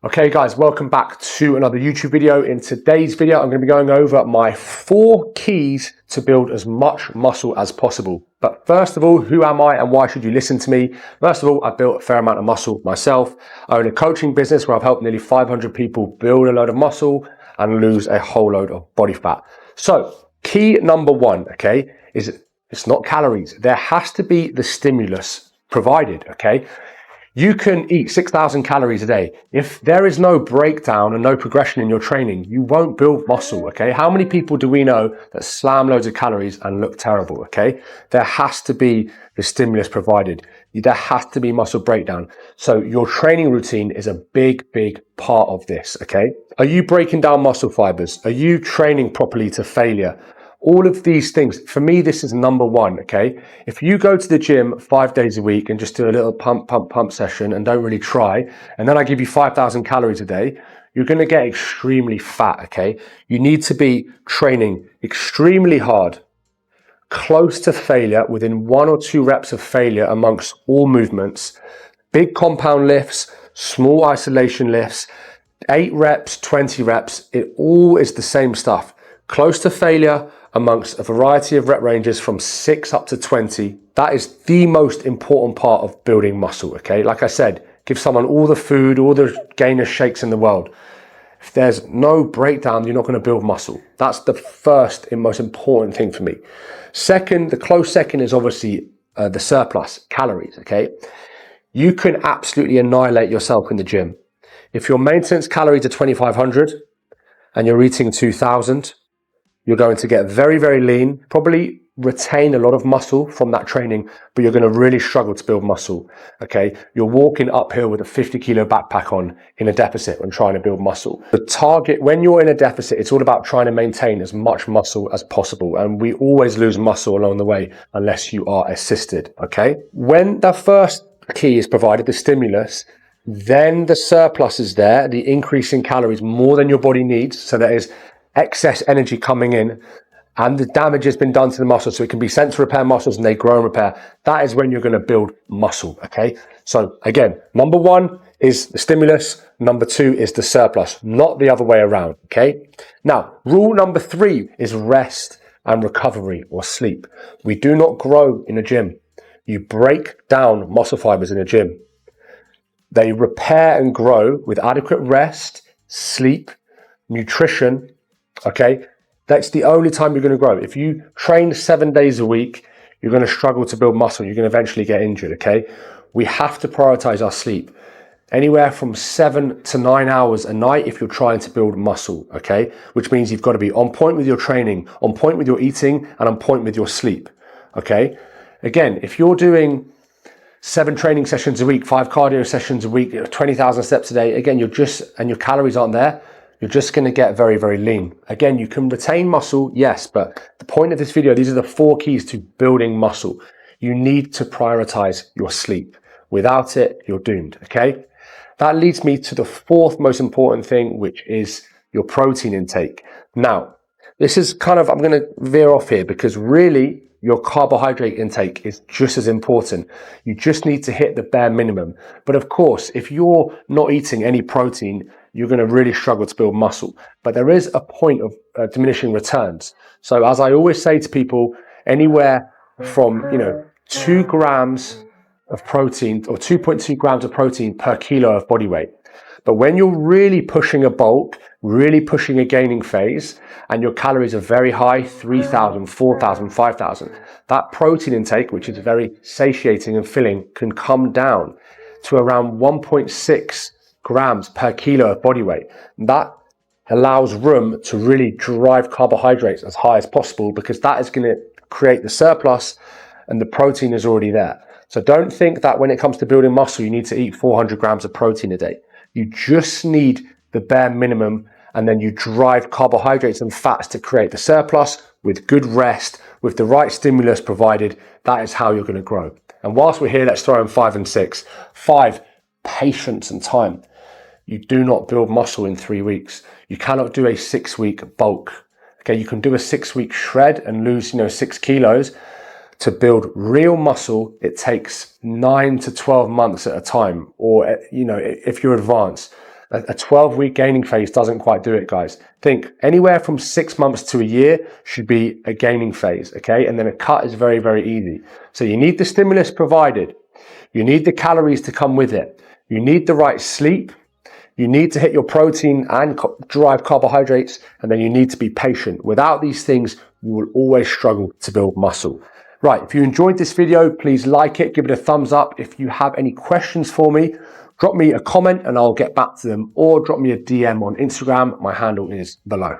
Okay guys, welcome back to another YouTube video. In today's video, I'm going to be going over my 4 keys to build as much muscle as possible. But first of all, who am I and why should you listen to me? First of all, I've built a fair amount of muscle myself. I own a coaching business where I've helped nearly 500 people build a load of muscle and lose a whole load of body fat. So key number 1, okay, is it's not calories. There has to be the stimulus provided, okay? You can eat 6,000 calories a day. If there is no breakdown and no progression in your training, you won't build muscle, okay? How many people do we know that slam loads of calories and look terrible, okay? There has to be the stimulus provided. There has to be muscle breakdown. So your training routine is a big part of this, okay? Are you breaking down muscle fibers? Are you training properly to failure? All of these things, for me, this is number 1, okay? If you go to the gym 5 days a week and just do a little pump session and don't really try, and then I give you 5,000 calories a day, you're going to get extremely fat, okay? You need to be training extremely hard, close to failure, within 1 or 2 reps of failure amongst all movements, big compound lifts, small isolation lifts, 8 reps, 20 reps, it all is the same stuff. Close to failure amongst a variety of rep ranges from 6 up to 20. That is the most important part of building muscle, okay? Like I said, give someone all the food, all the gainer shakes in the world. If there's no breakdown, you're not going to build muscle. That's the first and most important thing for me. Second, the close second is obviously the surplus, calories, okay? You can absolutely annihilate yourself in the gym. If your maintenance calories are 2,500 and you're eating 2,000, you're going to get very lean, probably retain a lot of muscle from that training, but you're going to really struggle to build muscle, okay? You're walking uphill with a 50-kilo backpack on in a deficit when trying to build muscle. The target, when you're in a deficit, it's all about trying to maintain as much muscle as possible, and we always lose muscle along the way unless you are assisted, okay? When the first key is provided, the stimulus, then the surplus is there, the increase in calories more than your body needs, so there is excess energy coming in and the damage has been done to the muscle, so it can be sent to repair muscles and they grow and repair. That is when you're going to build muscle, okay? So again, number 1 is the stimulus, number 2 is the surplus, not the other way around, okay? Now, rule number 3 is rest and recovery or sleep. We do not grow in a gym. You break down muscle fibers in a gym. They repair and grow with adequate rest, sleep, nutrition, okay? That's the only time you're going to grow. If you train 7 days a week, you're going to struggle to build muscle. You're going to eventually get injured, okay? We have to prioritize our sleep. Anywhere from 7 to 9 hours a night if you're trying to build muscle, okay? Which means you've got to be on point with your training, on point with your eating, and on point with your sleep, okay? Again, if you're doing 7 training sessions a week, 5 cardio sessions a week, 20,000 steps a day, again, and your calories aren't there, you're just going to get very lean. Again, you can retain muscle, yes, but the point of this video, these are the 4 keys to building muscle. You need to prioritize your sleep. Without it, you're doomed, okay? That leads me to the 4th most important thing, which is your protein intake. Now, this is kind of, I'm going to veer off here because really your carbohydrate intake is just as important. You just need to hit the bare minimum. But of course, if you're not eating any protein, you're going to really struggle to build muscle. But there is a point of diminishing returns. So as I always say to people, anywhere from 2 grams of protein or 2.2 grams of protein per kilo of body weight. But when you're really pushing a bulk, really pushing a gaining phase, and your calories are very high, 3,000, 4,000, 5,000, that protein intake, which is very satiating and filling, can come down to around 1.6 grams per kilo of body weight. That allows room to really drive carbohydrates as high as possible because that is going to create the surplus and the protein is already there. So don't think that when it comes to building muscle, you need to eat 400 grams of protein a day. You just need the bare minimum and then you drive carbohydrates and fats to create the surplus with good rest, with the right stimulus provided. That is how you're going to grow. And whilst we're here, let's throw in 5 and 6. 5, patience and time. You do not build muscle in 3 weeks. You cannot do a 6-week bulk. Okay, you can do a 6-week shred and lose, 6 kilos. To build real muscle, it takes 9 to 12 months at a time, or, if you're advanced. A 12-week gaining phase doesn't quite do it, guys. Think anywhere from 6 months to a year should be a gaining phase, okay? And then a cut is very, very easy. So you need the stimulus provided. You need the calories to come with it. You need the right sleep. You need to hit your protein and drive carbohydrates, and then you need to be patient. Without these things, you will always struggle to build muscle. Right, if you enjoyed this video, please like it, give it a thumbs up. If you have any questions for me, drop me a comment and I'll get back to them, or drop me a DM on Instagram. My handle is below.